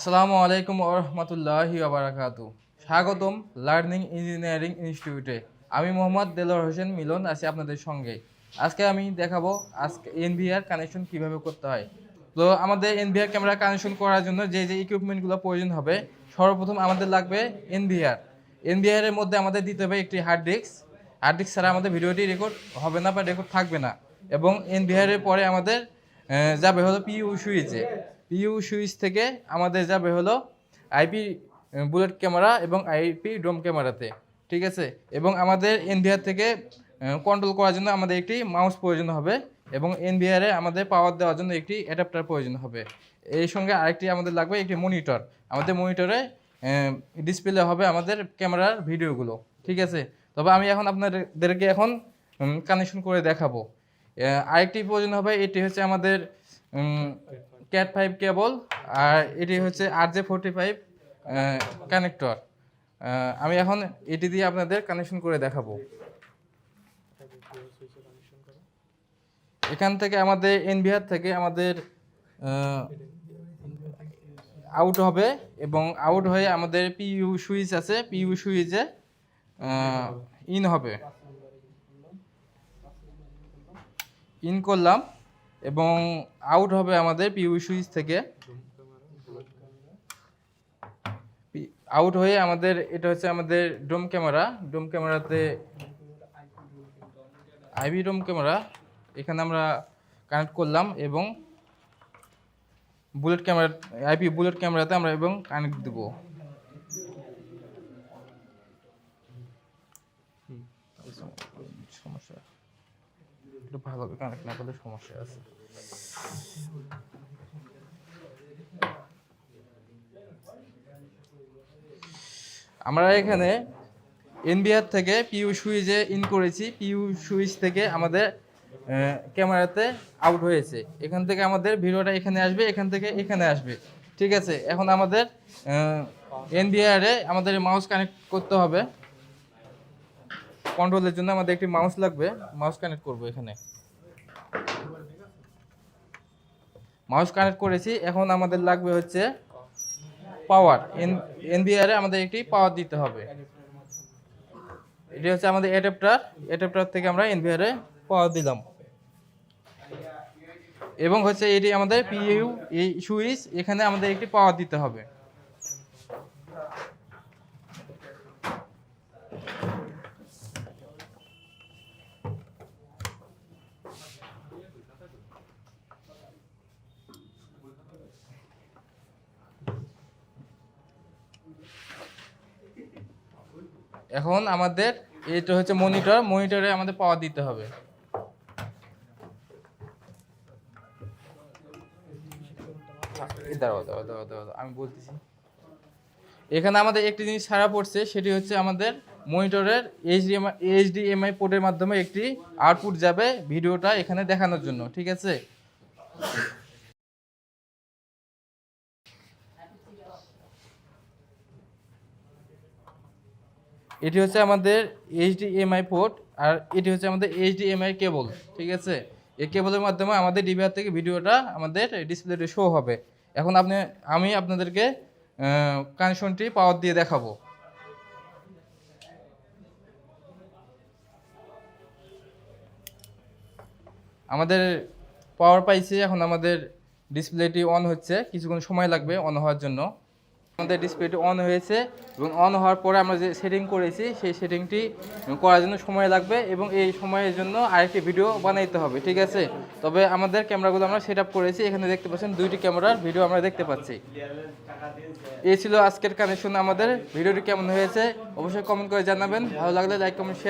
আসসালামু আলাইকুম ওয়া রাহমাতুল্লাহি ওয়া বারাকাতুহু। স্বাগতম লার্নিং ইঞ্জিনিয়ারিং ইনস্টিটিউটে। আমি মোহাম্মদ দেলোয়ার হোসেন মিলন আছি আপনাদের সঙ্গে। আজকে আমি দেখাবো এনভিআর কানেকশন কিভাবে করতে হয়। তো আমাদের এনভিআর ক্যামেরা কানেকশন করার জন্য যে ইকুইপমেন্টগুলো প্রয়োজন হবে, সর্বপ্রথম আমাদের লাগবে এনভিআর। এনভিআর এর মধ্যে আমাদের দিতে হবে একটি হার্ড ডিস্ক। হার্ড ডিস্ক ছাড়া আমাদের ভিডিওটি রেকর্ড হবে না বা রেকর্ড থাকবে না। এবং এনভিআর এর পরে আমাদের যাবে হলো পিইউ সুইচে। পিইউ সুইচ থেকে আমাদের যাবে হলো আইপি বুলেট ক্যামেরা এবং আইপি ড্রোন ক্যামেরাতে, ঠিক আছে। এবং আমাদের এনভিআর থেকে কন্ট্রোল করার জন্য আমাদের একটি মাউস প্রয়োজন হবে এবং এনভিআরে আমাদের পাওয়ার দেওয়ার জন্য একটি অ্যাডাপ্টার প্রয়োজন হবে। এই সঙ্গে আরেকটি আমাদের লাগবে একটি মনিটর। আমাদের মনিটরে ডিসপ্লে হবে আমাদের ক্যামেরার ভিডিওগুলো, ঠিক আছে। তবে আমি এখন আপনাদেরকে এখন কানেকশন করে দেখাবো। আরেকটি প্রয়োজন হবে, এটি হচ্ছে আমাদের ক্যাট 5 কেবল, আর এটি হচ্ছে RJ45 কানেক্টর। আমি এখন এটি দিয়ে আপনাদের কানেকশন করে দেখাবো। এখান থেকে আমাদের এনভিআর থেকে আমাদের আউট হবে এবং আউট হয়ে আমাদের পিইউ সুইচ আছে, পিইউ সুইচে ইন হবে। ইন করলাম এবং আউট হবে আমাদের পিইউ সুইচ থেকে। আউট হয়ে আমাদের এটা হচ্ছে আমাদের ডোম ক্যামেরা। ডোম ক্যামেরাতে আইবি ডোম ক্যামেরা এখানে আমরা কানেক্ট করলাম এবং বুলেট ক্যামেরা আইপি বুলেট ক্যামেরাতে আমরা এবং কানেক্ট দেব। সমস্যা একটু ভালোভাবে কানেক্ট না করলে সমস্যা আছে। আমরা এখানে এনভিআর থেকে পিইউ সুইচে ইন করেছি। পিইউ সুইচ থেকে আমাদের ক্যামেরাতে আউট হয়েছে। এখান থেকে আমাদের ভিডিওটা এখানে আসবে, এখান থেকে এখানে আসবে, ঠিক আছে। এখন আমাদের এনভিআরে আমাদের মাউস কানেক্ট করতে হবে। কন্ট্রোলের জন্য আমাদের একটি মাউস লাগবে, মাউস কানেক্ট করব। এখানে মাউস কানেক্ট করেছি। এখন আমাদের লাগবে হচ্ছে পাওয়ার। এনভিআরে আমাদের একটি পাওয়ার দিতে হবে। এটি হচ্ছে আমাদের অ্যাডাপ্টার থেকে আমরা এনভিআরে পাওয়ার দিলাম এবং হচ্ছে এটি আমাদের পিইউ এই সুইচ, এখানে আমাদের একটি পাওয়ার দিতে হবে। এখন আমাদের এটা হচ্ছে মনিটর, মনিটরে আমাদের পাওয়ার দিতে হবে। আমি বলতেছি, এখানে আমাদের একটি জিনিস ছাড়া পড়ছে, সেটি হচ্ছে আমাদের মনিটরের এইচডিএমআই পোর্টের মাধ্যমে একটি আউটপুট যাবে ভিডিওটা এখানে দেখানোর জন্য, ঠিক আছে। এটি হচ্ছে আমাদের এইচডিএমআই পোর্ট আর এটি হচ্ছে আমাদের এইচডিএমআই কেবল, ঠিক আছে। এই কেবলের মাধ্যমে আমাদের ডিভিআর থেকে ভিডিওটা আমাদের ডিসপ্লেতে শো হবে। এখন আমি আপনাদেরকে কানেকশনটি পাওয়ার দিয়ে দেখাবো। আমাদের পাওয়ার পাইছি। এখন আমাদের ডিসপ্লেটি অন হচ্ছে, কিছুক্ষণ সময় লাগবে অন হওয়ার জন্য। আমাদের ডিসপ্লেটি অন হয়েছে এবং অন হওয়ার পরে আমরা যে সেটিং করেছি সেই সেটিংটি করার জন্য সময় লাগবে এবং এই সময়ের জন্য আরেকটি ভিডিও বানাইতে হবে, ঠিক আছে। তবে আমাদের ক্যামেরাগুলো আমরা সেট আপ করেছি। এখানে দেখতে পাচ্ছেন দুইটি ক্যামেরার ভিডিও আমরা দেখতে পাচ্ছি। এই ছিল আজকের কানেকশন। আমাদের ভিডিওটি কেমন হয়েছে অবশ্যই কমেন্ট করে জানাবেন। ভালো লাগলে লাইক কমেন্ট শেয়ার